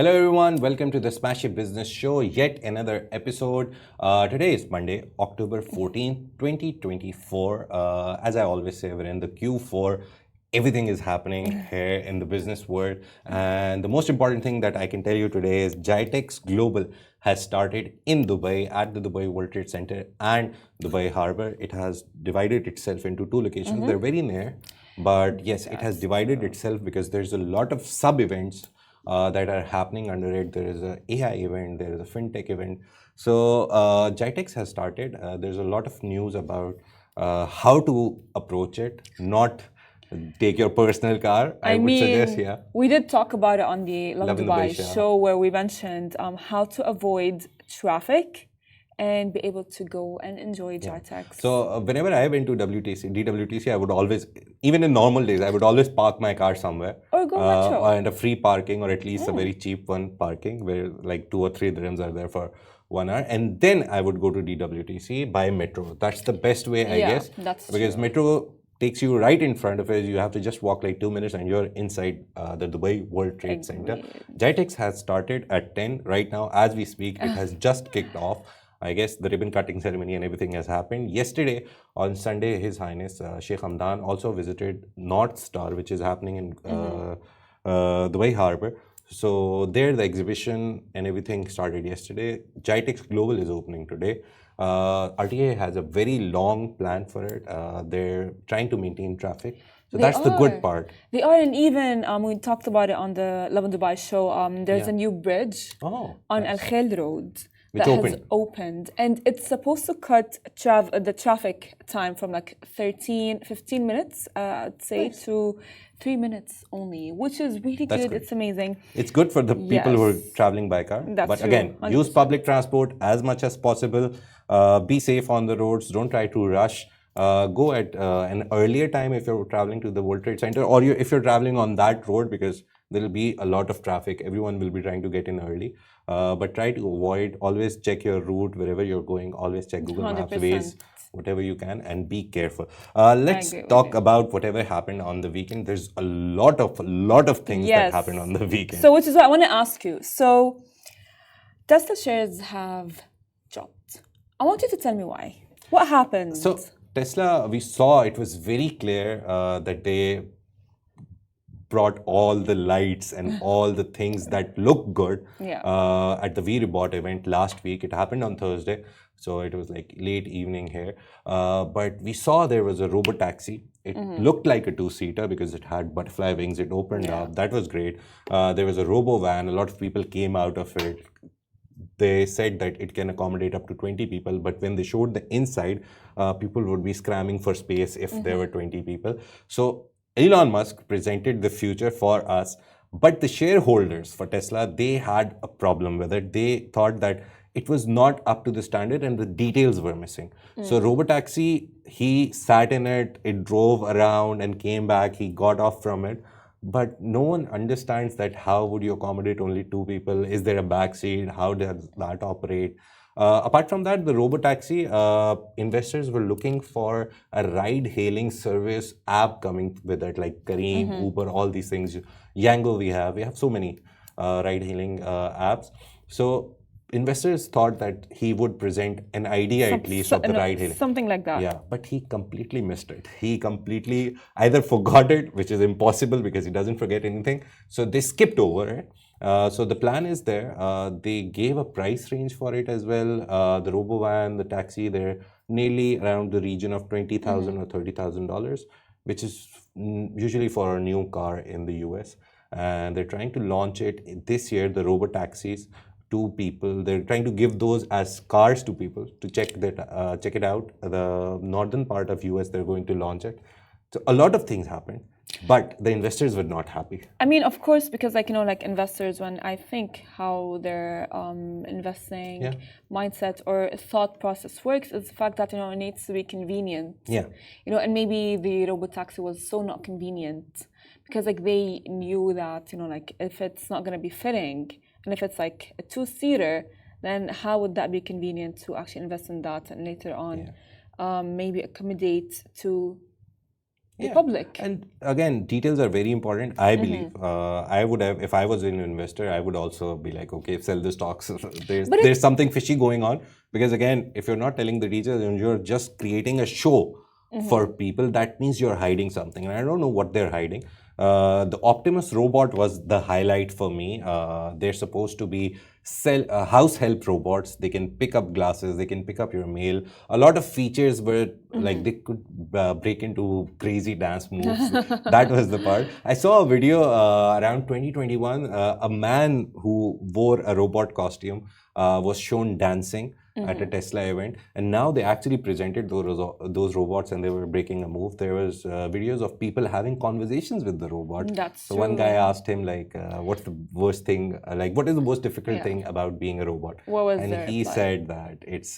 Hello everyone, welcome to the Smashy Business Show, yet another episode. Today is Monday, October 14th, 2024. As I always say, we're in the Q4. Everything is happening here in the business world. And the most important thing that I can tell you today is Jitex Global has started in Dubai at the Dubai World Trade Center and Dubai Harbor. It has divided itself into two locations. They're very near, but yes, it has divided itself because there's a lot of sub-events that are happening under it. There is a AI event, there is a fintech event. So Jitex has started. There's a lot of news about how to approach it, not take your personal car. I would suggest, yeah. We did talk about it on the Love Love in in Dubai Dubai, yeah. show where we mentioned how to avoid traffic and be able to go and enjoy Jitex. So whenever I went to DWTC, I would always, even in normal days, I would always park my car somewhere. Or go metro. And a free parking, or at least a very cheap one parking, where like 2 or 3 dirhams are there for 1 hour. And then I would go to DWTC by metro. That's the best way, I guess. That's because true. metro takes you right in front of it. You have to just walk like 2 minutes and you're inside the Dubai World Trade Center. Jitex has started at 10 right now. As we speak, it has just kicked off. I guess the ribbon cutting ceremony and everything has happened. Yesterday, on Sunday, His Highness Sheikh Hamdan also visited North Star, which is happening in Dubai Harbor. So there, the exhibition and everything started yesterday. Jitex Global is opening today. RTA has a very long plan for it. They're trying to maintain traffic. So that's the good part. They are, and even we talked about it on the Love in Dubai show. There's a new bridge on Al Khail Road that has opened, and it's supposed to cut the traffic time from like 15 minutes, I'd say, to 3 minutes only, which is really good. It's amazing. It's good for the people who are traveling by car. But again, use public transport as much as possible. Be safe on the roads. Don't try to rush. Go at an earlier time if you're traveling to the World Trade Center, or if you're traveling on that road, because there will be a lot of traffic. Everyone will be trying to get in early. But try to avoid, always check your route wherever you're going. Always check Google Maps, Waze, whatever you can, and be careful. Let's talk about whatever happened on the weekend. There's a lot of things that happened on the weekend. So which is what I want to ask you. So Tesla shares have dropped. I want you to tell me why. What happened? So Tesla, we saw it was very clear that they brought all the lights and all the things that look good at the VRebot event last week. It happened on Thursday, so it was like late evening here. But we saw there was a robotaxi. It looked like a 2-seater because it had butterfly wings. It opened up. That was great. There was a robo van. A lot of people came out of it. They said that it can accommodate up to 20 people, but when they showed the inside, people would be scramming for space if there were 20 people. So Elon Musk presented the future for us, but the shareholders for Tesla, they had a problem with it. They thought that it was not up to the standard and the details were missing. So robotaxi, he sat in it, it drove around and came back, he got off from it. But no one understands that how would you accommodate only 2 people? Is there a back seat? How does that operate? Apart from that, the robotaxi, investors were looking for a ride-hailing service app coming with it, like Careem, Uber, all these things. Yango we have so many ride-hailing apps. So investors thought that he would present an idea at least of the ride-hailing. Something like that. Yeah, but he completely missed it. He completely either forgot it, which is impossible because he doesn't forget anything. So they skipped over it. So the plan is there. They gave a price range for it as well. The robo-van, the taxi, they're nearly around the region of $20,000 or $30,000, which is usually for a new car in the US. And they're trying to launch it this year, the robo-taxis, to people. They're trying to give those as cars to people to check it out. The northern part of US, they're going to launch it. So a lot of things happened, but the investors were not happy. I mean, of course, because like investors, when I think how their investing mindset or thought process works, is the fact that it needs to be convenient. And maybe the robotaxi was so not convenient because like they knew that like if it's not going to be fitting. And if it's like a 2-seater, then how would that be convenient to actually invest in that and later on maybe accommodate to the public. And again, details are very important, I believe. I would have, if I was an investor, I would also be like, okay, sell the stocks. There's something fishy going on. Because again, if you're not telling the details and you're just creating a show for people, that means you're hiding something. And I don't know what they're hiding. The Optimus robot was the highlight for me. They're supposed to be house help robots. They can pick up glasses, they can pick up your mail. A lot of features were like they could break into crazy dance moves. That was the part. I saw a video around 2021. A man who wore a robot costume was shown dancing at a Tesla event, and now they actually presented those robots and they were breaking a move. There was videos of people having conversations with the robot. That's so one guy asked him like, what's the worst thing, like what is the most difficult thing about being a robot? What was and he said that it's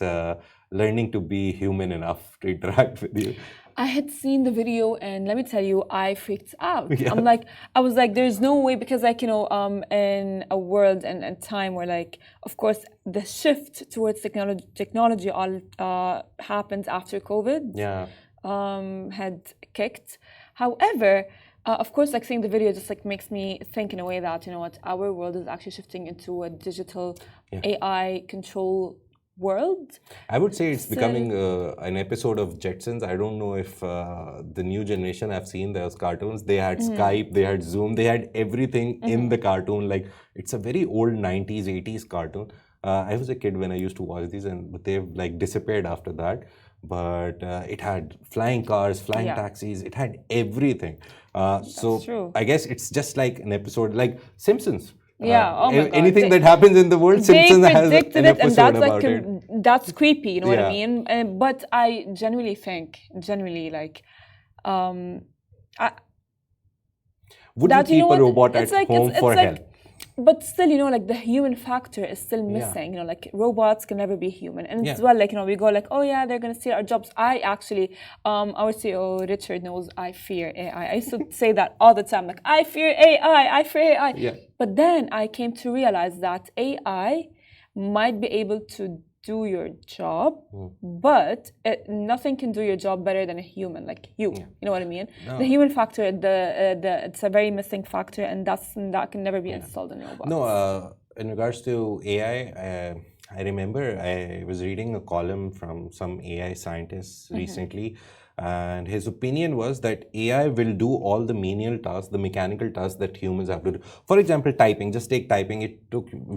learning to be human enough to interact with you. I had seen the video and let me tell you, I freaked out. I was like, there's no way, because like, in a world and a time where like, of course, the shift towards technology all happened after COVID had kicked. However, of course, like seeing the video just like makes me think in a way that, our world is actually shifting into a digital AI control world. I would say it's becoming an episode of Jetsons. I don't know if the new generation have seen those cartoons. They had Skype, they had Zoom, they had everything in the cartoon. Like it's a very old 90s, 80s cartoon. I was a kid when I used to watch these, but they've like disappeared after that. But it had flying cars, flying taxis, it had everything. So true. I guess it's just like an episode like Simpsons. Oh my God. Anything that happens in the world, Simpsons has an episode about it. That's creepy, you know what I mean? But I genuinely think, like, would you keep a robot at home for help? But still, like the human factor is still missing. Like robots can never be human. And as well, like, we go like, oh yeah, they're going to steal our jobs. I actually, our CEO, Richard, knows I fear AI. I used to say that all the time. Like, I fear AI, I fear AI. Yeah. But then I came to realize that AI might be able to do your job, but nothing can do your job better than a human like you. You know what I mean? No. The human factor, it's a very missing factor, and that can never be installed in robots. No, in regards to AI, I remember I was reading a column from some AI scientists recently, and his opinion was that AI will do all the menial tasks, the mechanical tasks that humans have to do. For example, typing. Just take typing.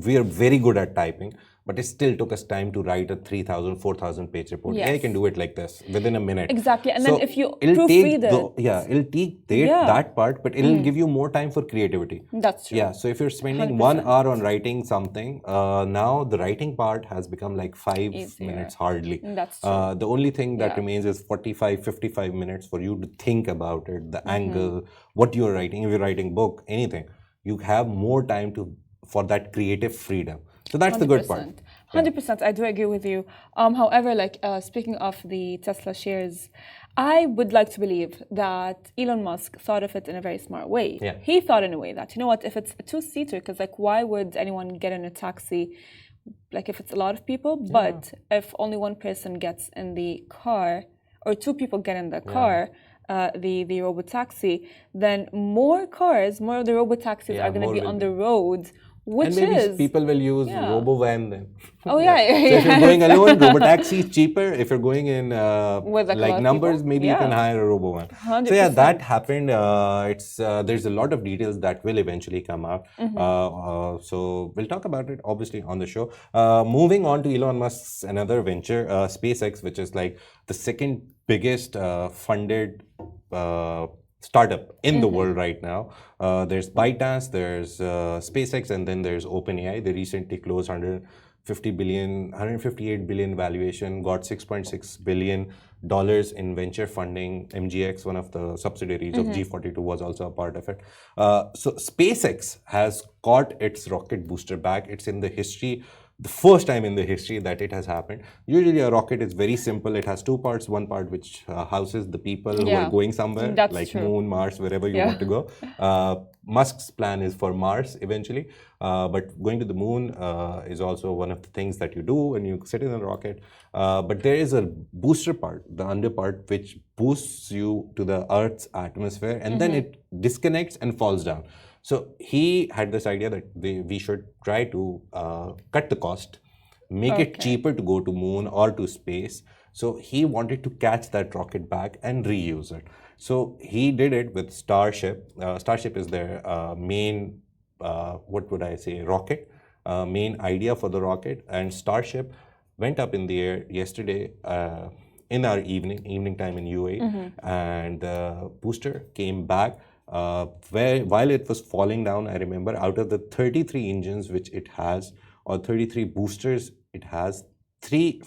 We are very good at typing, but it still took us time to write a 3,000, 4,000 page report. AI can do it like this within a minute. Exactly. And then if you proofread it. It'll take that part, but it'll give you more time for creativity. That's true. Yeah. So if you're spending 1 hour on writing something, now the writing part has become like 5 minutes hardly. That's true. The only thing that remains is 45, 55 minutes for you to think about it, the angle, what you're writing. If you're writing book, anything, you have more time for that creative freedom. So that's 100%. The good part. 100%, I do agree with you. However, like speaking of the Tesla shares, I would like to believe that Elon Musk thought of it in a very smart way. Yeah. He thought in a way that, what, if it's a two-seater, because like why would anyone get in a taxi, like if it's a lot of people, but if only one person gets in the car, or two people get in the car, the robo-taxi, then more of the robo-taxis are going to be on the road. And maybe people will use robo-van then. Oh, yeah. So if you're going alone, robo-taxi is cheaper. If you're going in like numbers, maybe you can hire a robo-van. 100%. So yeah, that happened. There's a lot of details that will eventually come out. So we'll talk about it, obviously, on the show. Moving on to Elon Musk's another venture, SpaceX, which is like the second biggest funded startup in the world right now. There's ByteDance, there's SpaceX, and then there's OpenAI. They recently closed 158 billion valuation, got $6.6 billion in venture funding. MGX, one of the subsidiaries of G42, was also a part of it. So SpaceX has got its rocket booster back. It's in the history, the first time in the history that it has happened. Usually a rocket is very simple. It has two parts. One part which houses the people who are going somewhere, like Moon, Mars, wherever you want to go. Musk's plan is for Mars eventually, but going to the moon is also one of the things that you do when you sit in a rocket. But there is a booster part, the under part, which boosts you to the Earth's atmosphere, and then it disconnects and falls down. So he had this idea that we should try to cut the cost, make it cheaper to go to moon or to space. So he wanted to catch that rocket back and reuse it. So he did it with Starship. Starship is their main, what would I say, rocket, main idea for the rocket. And Starship went up in the air yesterday in our evening time in UAE, and the booster came back. While it was falling down, I remember out of the 33 engines which it has, or 33 boosters it has, 3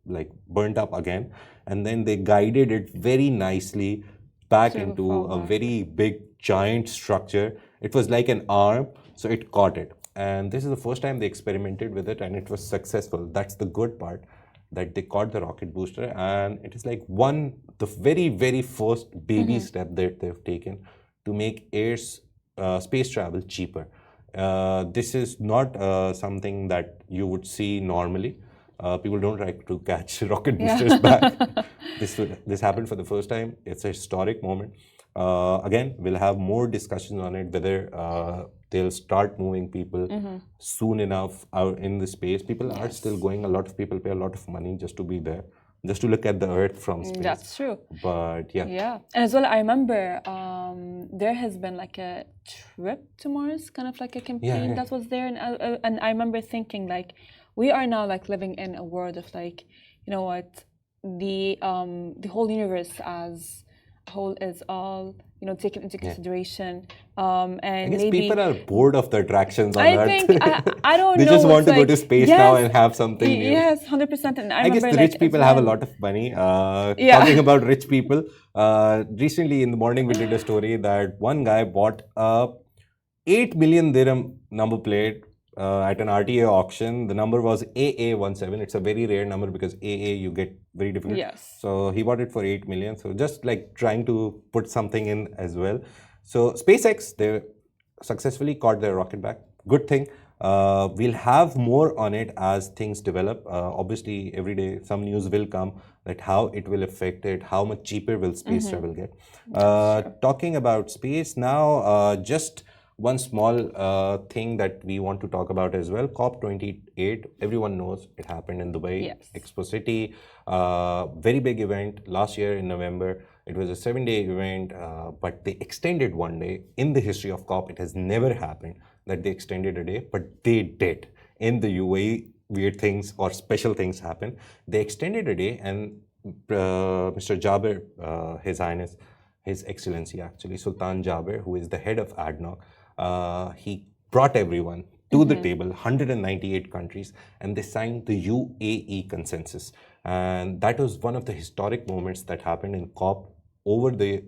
like burnt up again, and then they guided it very nicely back into a very big giant structure. It was like an arm, so it caught it. And this is the first time they experimented with it, and it was successful. That's the good part, that they caught the rocket booster, and it is like the very first baby step that they've taken to make space travel cheaper. This is not something that you would see normally. People don't like to catch rocket boosters back. This happened for the first time. It's a historic moment. Again, we'll have more discussions on it, whether they'll start moving people soon enough out in the space. People are still going. A lot of people pay a lot of money just to be there, just to look at the Earth from space. That's true. But yeah. Yeah. And as well, I remember there has been like a trip to Mars, kind of like a campaign that was there. And I remember thinking, like, we are now like living in a world of, like, you know what, the whole universe as a whole is all, you know, taken into consideration. And I guess maybe people are bored of the attractions on I Earth. think I don't they know. just want to go like, to space now and have something new. Yes, 100%. And I guess the rich people have a lot of money. Talking about rich people, recently in the morning we did a story that one guy bought a 8 million dirham number plate at an RTA auction. The number was AA17. It's a very rare number because AA you get very difficult. Yes. So he bought it for 8 million. So just like trying to put something in as well. So SpaceX, they successfully caught their rocket back. Good thing. We'll have more on it as things develop. Obviously, every day some news will come that how it will affect it, how much cheaper will space travel get. Talking about space now, just one small thing that we want to talk about as well, COP28, everyone knows it happened in Dubai, Expo City, very big event last year in November. It was a 7-day event, but they extended one day. In the history of COP, it has never happened that they extended a day, but they did. In the UAE, weird things or special things happen. They extended a day, and Mr. Jaber, His Highness, His Excellency actually, Sultan Jaber, who is the head of ADNOC, he brought everyone to the table, 198 countries, and they signed the UAE consensus. And that was one of the historic moments that happened in COP over the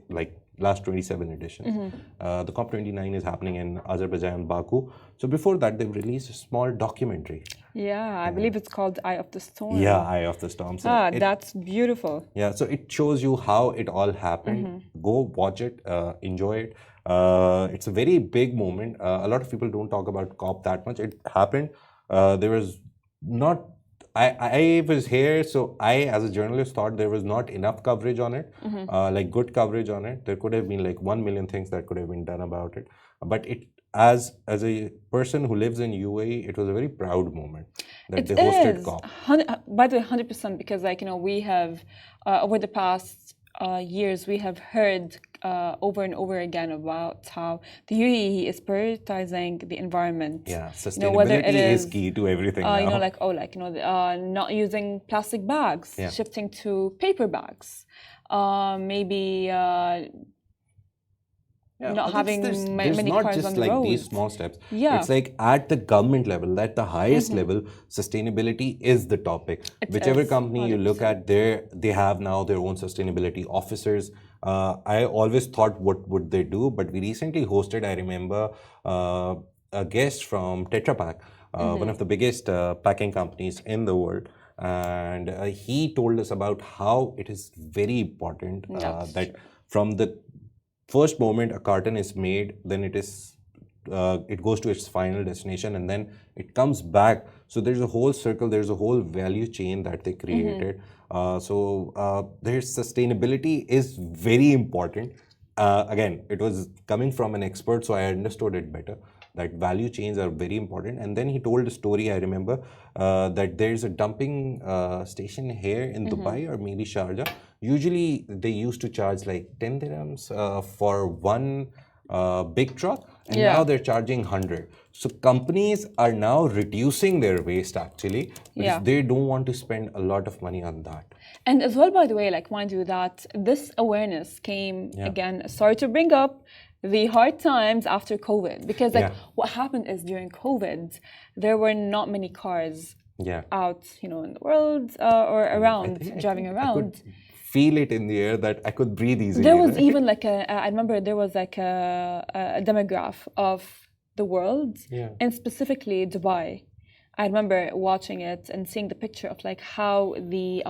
last 27 editions. The COP29 is happening in Azerbaijan, Baku. So before that, they've released a small documentary. Yeah, I believe it's called Eye of the Storm. Yeah, Eye of the Storm. So that's beautiful. Yeah, so it shows you how it all happened. Go watch it, enjoy it. It's a very big moment. A lot of people don't talk about COP that much. It happened. There was not. I was here, so I, as a journalist, thought there was not enough coverage on it, like good coverage on it. There could have been like 1 million things that could have been done about it. But it, as a person who lives in UAE, it was a very proud moment that they hosted COP. By the way, 100%, because we have over the past years we have heard over and over again about how the UAE is prioritizing the environment. Yeah, sustainability is key to everything now. Not using plastic bags, shifting to paper bags, maybe. Not having many not cars just on the like roads. These small steps. It's like at the government level, at the highest level, sustainability is the topic. Whichever company you look at, they have now their own sustainability officers. I always thought, what would they do? But we recently hosted, I remember, a guest from Tetra Pak, one of the biggest packing companies in the world. And he told us about how it is very important that first moment a carton is made, then it goes to its final destination, and then it comes back. So there's a whole circle, there's a whole value chain that they created. Their sustainability is very important. Again, it was coming from an expert, so I understood it better, that value chains are very important. And then he told a story, I remember, that there's a dumping station here in Dubai or maybe Sharjah. Usually they used to charge like 10 dirhams for one big truck, and now they're charging 100. So companies are now reducing their waste actually, because they don't want to spend a lot of money on that. And as well, by the way, like, mind you, that this awareness came again, sorry to bring up the hard times after COVID, because like what happened is during COVID, there were not many cars out, you know, in the world or around, driving around. I could feel it in the air that I could breathe easily. There was even like I remember there was like a demograph of the world, and specifically Dubai. I remember watching it and seeing the picture of like how the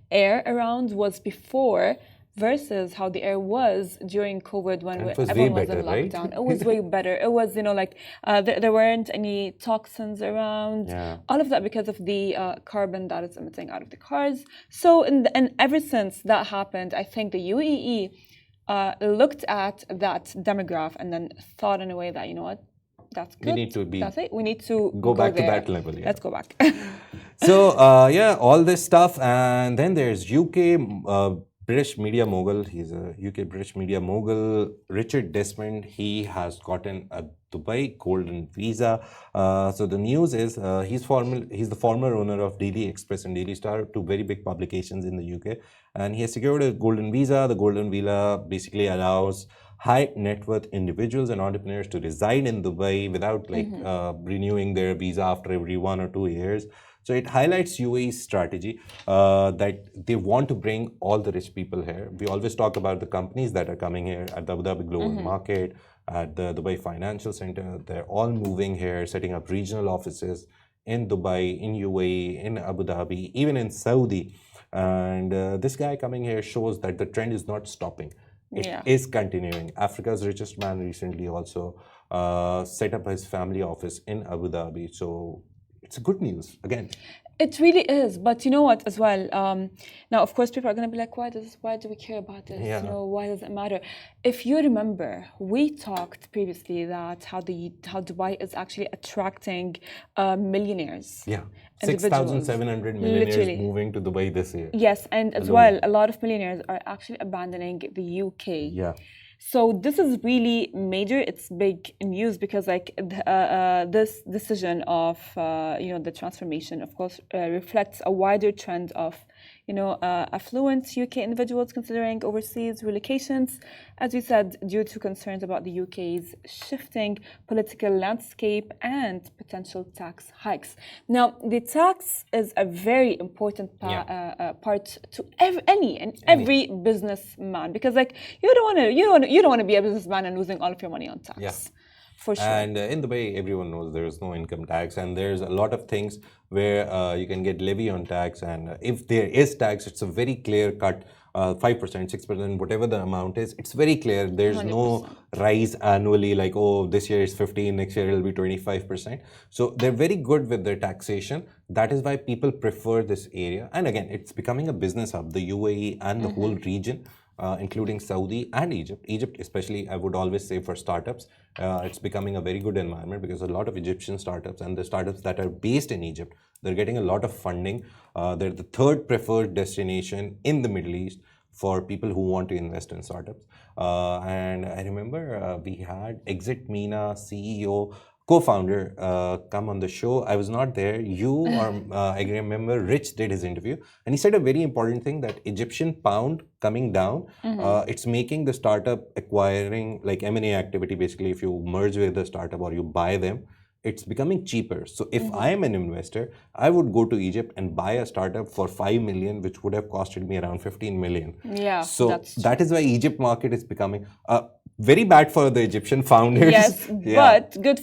air around was before versus how the air was during COVID when everyone was in lockdown. Right? It was way better. It was, you know, like there weren't any toxins around. All of that because of the carbon that is emitting out of the cars. So, and ever since that happened, I think the UAE looked at that demographic and then thought in a way that, you know what, that's good. That's it. We need to go back there. To that level. Let's go back. So, all this stuff. And then there's UK British media mogul. He's a UK British media mogul. Richard Desmond. He has gotten a Dubai golden visa. So the news is he's the former owner of Daily Express and Daily Star, two very big publications in the UK. And he has secured a golden visa. The golden visa basically allows high net worth individuals and entrepreneurs to reside in Dubai without like renewing their visa after every 1 or 2 years. So it highlights UAE's strategy that they want to bring all the rich people here. We always talk about the companies that are coming here at the Abu Dhabi Global Market, at the Dubai Financial Center. They're all moving here, setting up regional offices in Dubai, in UAE, in Abu Dhabi, even in Saudi. And this guy coming here shows that the trend is not stopping. It is continuing. Africa's richest man recently also set up his family office in Abu Dhabi. So it's good news again. It really is, but you know what as well, now of course people are going to be like, why do we care about this? You know, why does it matter? If you remember, we talked previously that how Dubai is actually attracting millionaires. 6,700 millionaires moving to Dubai this year. Yes, and as well, a lot of millionaires are actually abandoning the UK. So this is really major. It's big news because like this decision of you know, the transformation, of course, reflects a wider trend of, you know, affluent UK individuals considering overseas relocations, as we said, due to concerns about the UK's shifting political landscape and potential tax hikes. Now, the tax is a very important part to every businessman, because like you don't want to be a businessman and losing all of your money on tax. For sure. And in Dubai, everyone knows there is no income tax, and there's a lot of things where you can get levy on tax, and if there is tax, it's a very clear cut, 5%, 6%, whatever the amount is, it's very clear. There's 100%. No rise annually like, oh, this year is 15, next year it'll be 25%. So they're very good with their taxation. That is why people prefer this area. And again, it's becoming a business hub, the UAE and the whole region. Including Saudi and Egypt. Egypt especially, I would always say, for startups, it's becoming a very good environment because a lot of Egyptian startups and the startups that are based in Egypt, they're getting a lot of funding. They're the third preferred destination in the Middle East for people who want to invest in startups. And I remember we had Exit MENA CEO, co-founder come on the show. I was not there. You or I remember Rich did his interview, and he said a very important thing, that Egyptian pound coming down, it's making the startup acquiring, like M&A activity, basically if you merge with the startup or you buy them, it's becoming cheaper. So if I am an investor, I would go to Egypt and buy a startup for 5 million, which would have costed me around 15 million. So that is why Egypt market is becoming very bad for the Egyptian founders. Yes, but good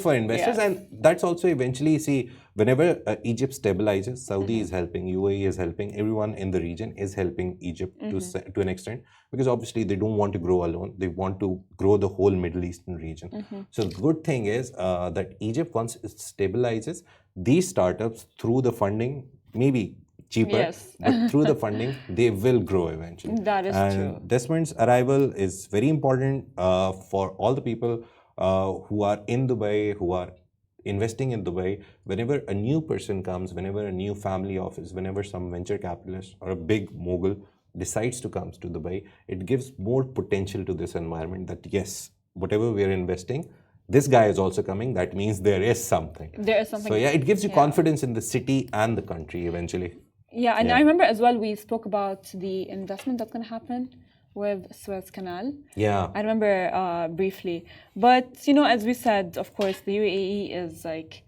for investors. And that's also eventually, see, whenever Egypt stabilizes, Saudi is helping, UAE is helping, everyone in the region is helping Egypt to an extent, because obviously they don't want to grow alone. They want to grow the whole Middle Eastern region. So the good thing is that Egypt, once it stabilizes, these startups, through the funding, maybe cheaper, but through the funding, they will grow eventually. That is true. Desmond's arrival is very important for all the people who are in Dubai, who are investing in Dubai. Whenever a new person comes, whenever a new family office, whenever some venture capitalist or a big mogul decides to come to Dubai, it gives more potential to this environment that yes, whatever we are investing, this guy is also coming. That means there is something. There is something. So yeah, it gives you confidence in the city and the country eventually. Yeah, and I remember as well, we spoke about the investment that's going to happen with Suez Canal. Yeah. I remember briefly. But, you know, as we said, of course, the UAE is like,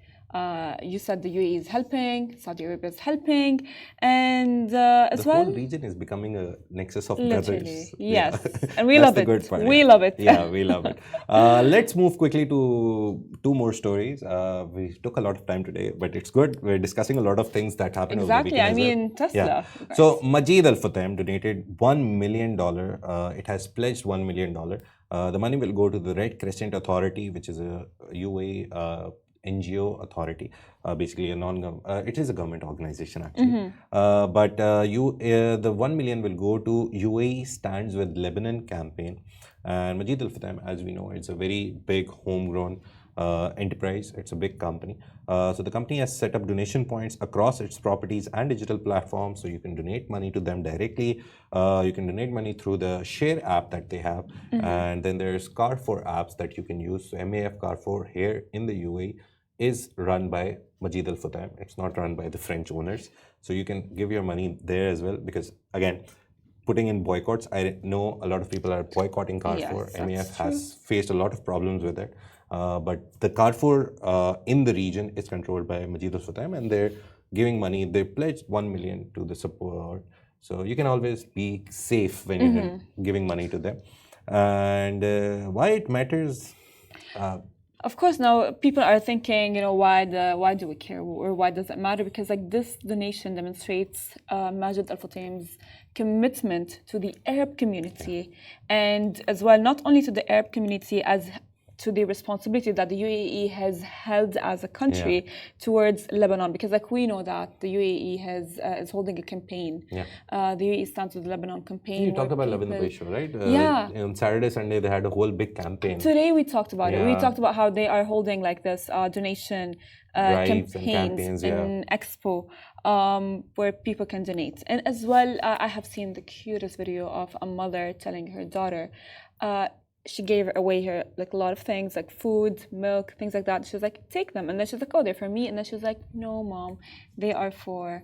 you said the UAE is helping, Saudi Arabia is helping, and as well... The whole region is becoming a nexus of brothers. Yes, and we love it. Good part, we love it. Yeah, we love it. Let's move quickly to two more stories. We took a lot of time today, but it's good. We're discussing a lot of things that happened over the weekend. Exactly, I mean, Tesla. Yeah. So, Majid Al Futtaim donated $1 million. It has pledged $1 million. The money will go to the Red Crescent Authority, which is a UAE NGO authority, basically it is a government organization actually. But the 1 million will go to UAE Stands with Lebanon campaign. And Majid Al Futtaim, as we know, it's a very big homegrown enterprise. It's a big company. So the company has set up donation points across its properties and digital platforms. So you can donate money to them directly. You can donate money through the Share app that they have. And then there's Carrefour apps that you can use. So MAF Carrefour here in the UAE is run by Majid Al Futtaim. It's not run by the French owners. So you can give your money there as well, because again, putting in boycotts, I know a lot of people are boycotting Carrefour. Yes, MAF has faced a lot of problems with it. But the Carrefour in the region is controlled by Majid Al Futtaim, and they're giving money. They pledged 1 million to the support. So you can always be safe when you're giving money to them. And why it matters... Of course, now people are thinking, you know, why do we care, or why does it matter? Because like this donation demonstrates Majid Al Futtaim's commitment to the Arab community, and as well not only to the Arab community as to the responsibility that the UAE has held as a country towards Lebanon, because like we know that the UAE is holding a campaign. The UAE stands with the Lebanon campaign. You talked about Lebanon Bay Show, right? On Saturday, Sunday, they had a whole big campaign. Today we talked about it. We talked about how they are holding like this donation campaigns in Expo where people can donate. And as well, I have seen the cutest video of a mother telling her daughter, she gave away her like a lot of things like food, milk, things like that. She was like, take them. And then she's like, oh, they're for me. And then she was like, no, mom, they are for,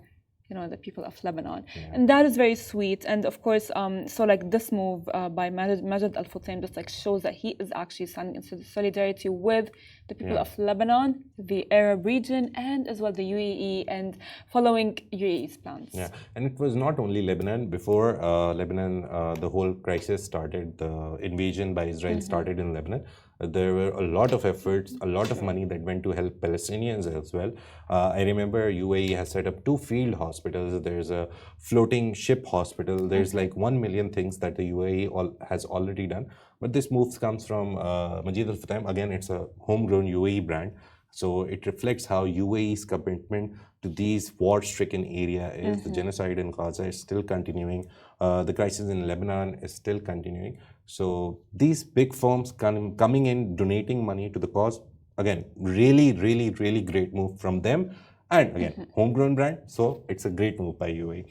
you know, the people of Lebanon. And that is very sweet. And of course, so like this move by Majid Al Futtaim just like shows that he is actually standing in solidarity with the people of Lebanon, the Arab region, and as well the UAE, and following UAE's plans. Yeah, and it was not only Lebanon. Before Lebanon, the whole crisis started, the invasion by Israel started in Lebanon. There were a lot of efforts, a lot of money that went to help Palestinians as well. I remember UAE has set up 2 field hospitals. There's a floating ship hospital. There's like 1 million things that the UAE has already done. But this move comes from Majid Al Futtaim. Again, it's a homegrown UAE brand. So it reflects how UAE's commitment to these war-stricken area is. The genocide in Gaza is still continuing. The crisis in Lebanon is still continuing. So these big firms coming in, donating money to the cause, again, really, really, really great move from them. And again, homegrown brand. So it's a great move by UAE.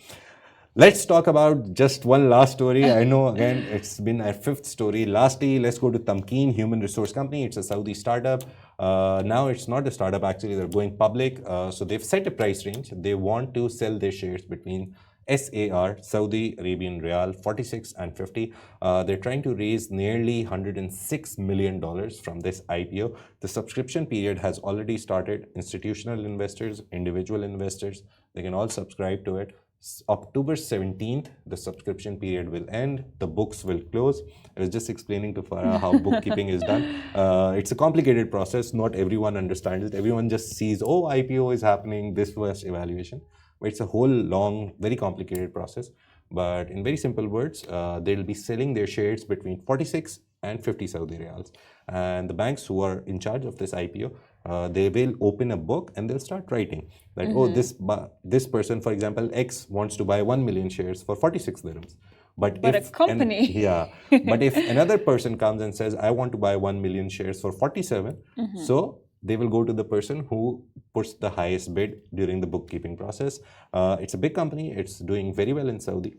Let's talk about just one last story. I know, again, it's been our 5th story. Lastly, let's go to Tamkeen, human resource company. It's a Saudi startup. Now it's not a startup, actually. They're going public. So they've set a price range. They want to sell their shares between SAR, Saudi Arabian Rial, 46 and 50. They're trying to raise nearly $106 million from this IPO. The subscription period has already started. Institutional investors, individual investors, they can all subscribe to it. October 17th, the subscription period will end, the books will close. I was just explaining to Farah how bookkeeping is done. It's a complicated process. Not everyone understands it. Everyone just sees, oh, IPO is happening, this was evaluation. But it's a whole long, very complicated process. But in very simple words, they'll be selling their shares between 46 and 50 Saudi Riyals. And the banks who are in charge of this IPO, they will open a book and they'll start writing that, oh, this person, for example, X wants to buy 1 million shares for 46 dirhams. But if a company. But if another person comes and says, I want to buy 1 million shares for 47, so they will go to the person who puts the highest bid during the bookkeeping process. It's a big company. It's doing very well in Saudi.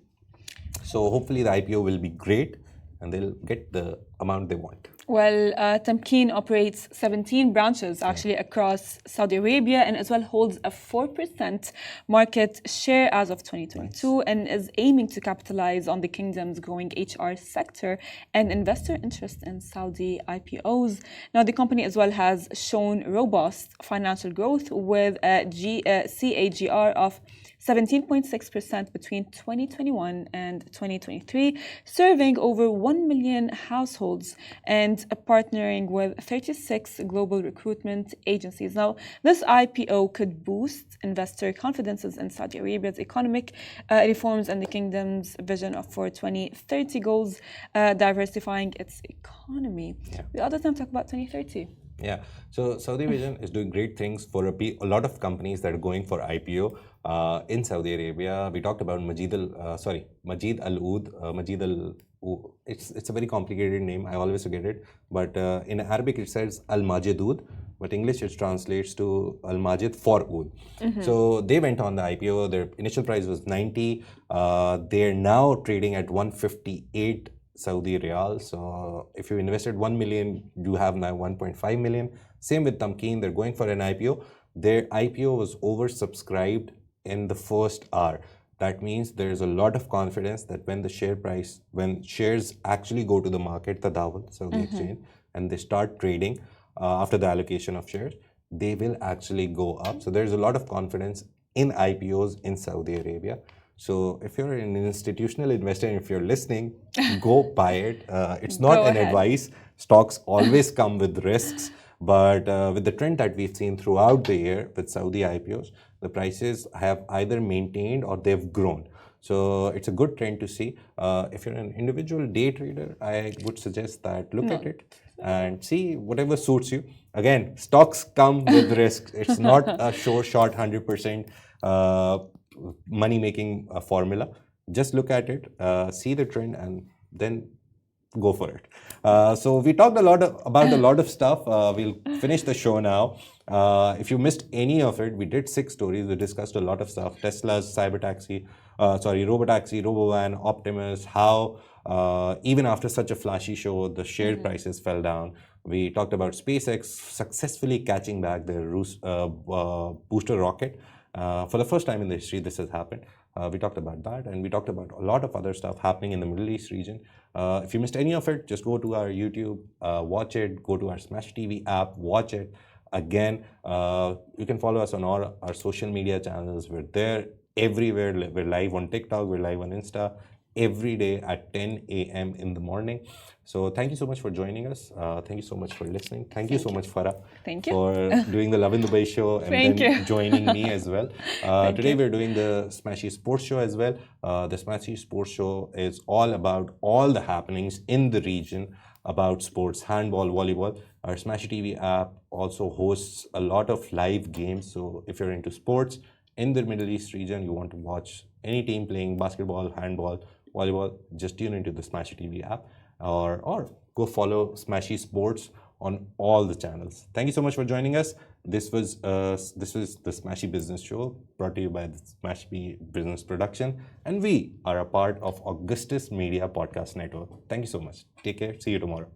So hopefully the IPO will be great and they'll get the amount they want. Well, Tamkeen operates 17 branches actually across Saudi Arabia and as well holds a 4% market share as of 2022 and is aiming to capitalize on the kingdom's growing HR sector and investor interest in Saudi IPOs. Now, the company as well has shown robust financial growth with a CAGR of 17.6% between 2021 and 2023, serving over 1 million households and partnering with 36 global recruitment agencies. Now, this IPO could boost investor confidences in Saudi Arabia's economic reforms and the kingdom's vision for 2030 goals, diversifying its economy. Yeah. We all the time talk about 2030. Yeah, so Saudi Vision is doing great things for a lot of companies that are going for IPO in Saudi Arabia. We talked about Majid Al Oud. It's a very complicated name. I always forget it. But in Arabic it says Al Majid Oud, but English it translates to Al Majid for Oud. So they went on the IPO. Their initial price was 90. They're now trading at 158 Saudi Riyal. So if you invested 1 million, you have now 1.5 million. Same with Tamkeen, they're going for an IPO. Their IPO was oversubscribed in the first hour. That means there's a lot of confidence that when shares actually go to the market, Tadawul, Saudi exchange, and they start trading after the allocation of shares, they will actually go up. So there's a lot of confidence in IPOs in Saudi Arabia. So if you're an institutional investor and if you're listening, go buy it. It's not an advice. Stocks always come with risks. But with the trend that we've seen throughout the year with Saudi IPOs, the prices have either maintained or they've grown. So it's a good trend to see. If you're an individual day trader, I would suggest that look at it and see whatever suits you. Again, stocks come with risks. It's not a sure shot 100% money-making formula. Just look at it, see the trend, and then go for it. So we talked about a lot of stuff. We'll finish the show now. If you missed any of it, we did 6 stories. We discussed a lot of stuff. Tesla's robotaxi, Robovan, Optimus, how even after such a flashy show, the share prices fell down. We talked about SpaceX successfully catching back their booster rocket. For the first time in the history, this has happened. We talked about that, and we talked about a lot of other stuff happening in the Middle East region. If you missed any of it, just go to our YouTube, watch it, go to our Smash TV app, watch it. Again, you can follow us on all our social media channels. We're there everywhere. We're live on TikTok, we're live on Insta, every day at 10 a.m. in the morning. So thank you so much for joining us. Thank you so much for listening. Thank you so much, Farah, for doing the Love in Dubai show and then joining me as well. Today we're doing the Smashy Sports Show as well. The Smashy Sports Show is all about all the happenings in the region about sports, handball, volleyball. Our Smashy TV app also hosts a lot of live games. So if you're into sports in the Middle East region, you want to watch any team playing basketball, handball, volleyball, just tune into the Smashy TV app or go follow Smashy Sports on all the channels. Thank you so much for joining us. This was the Smashy Business Show brought to you by the Smashy Business Production, and we are a part of Augustus Media Podcast Network. Thank you so much. Take care. See you tomorrow.